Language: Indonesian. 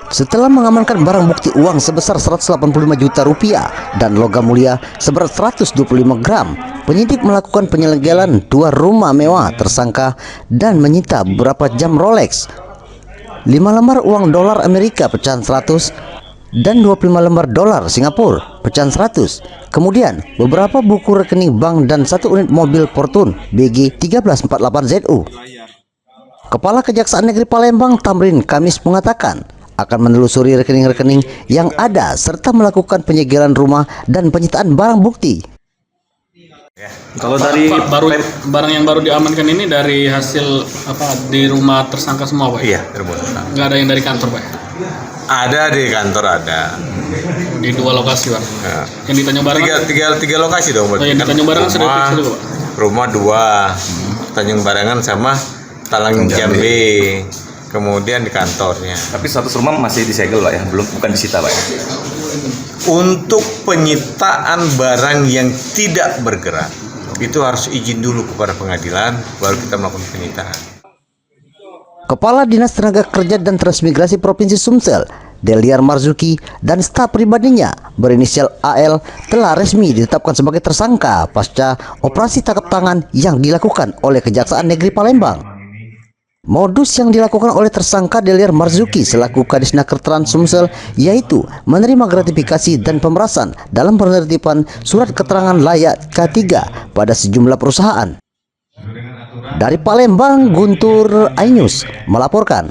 Setelah mengamankan barang bukti uang sebesar 185 juta rupiah dan logam mulia seberat 125 gram, penyidik melakukan penyelegalan 2 rumah mewah tersangka dan menyita beberapa jam Rolex, 5 lembar uang dolar Amerika pecahan 100 dan 25 lembar dolar Singapura pecahan 100. Kemudian beberapa buku rekening bank dan 1 unit mobil Fortune BG 1348ZU. Kepala Kejaksaan Negeri Palembang Tamrin Kamis mengatakan akan menelusuri rekening-rekening yang ada serta melakukan penyegelan rumah dan penyitaan barang bukti. Ya. Kalau dari barang yang baru diamankan ini dari hasil apa di rumah tersangka semua, Pak? Iya, di rumah tersangka. Nggak ada yang dari kantor, Pak? Ada di kantor ada. Di 2 lokasi, Pak. Ya. Yang di Tanjung Barangan. Tiga lokasi dong. Oh, yang di Tanjung Barangan sudah diperiksa juga, Pak? Rumah 2, Tanjung Barangan sama Talang Jambi. Kemudian di kantornya. Tapi 100 rumah masih disegel, Pak ya, bukan disita, Pak ya. Untuk penyitaan barang yang tidak bergerak itu harus izin dulu kepada pengadilan, baru kita melakukan penyitaan. Kepala Dinas Tenaga Kerja dan Transmigrasi Provinsi Sumsel, Deliar Marzuki, dan staf pribadinya berinisial AL telah resmi ditetapkan sebagai tersangka pasca operasi tangkap tangan yang dilakukan oleh Kejaksaan Negeri Palembang. Modus yang dilakukan oleh tersangka Deliar Marzuki selaku Kadisnaker Trans Sumsel yaitu menerima gratifikasi dan pemerasan dalam penertiban surat keterangan layak K3 pada sejumlah perusahaan. Dari Palembang, Guntur Ainus melaporkan.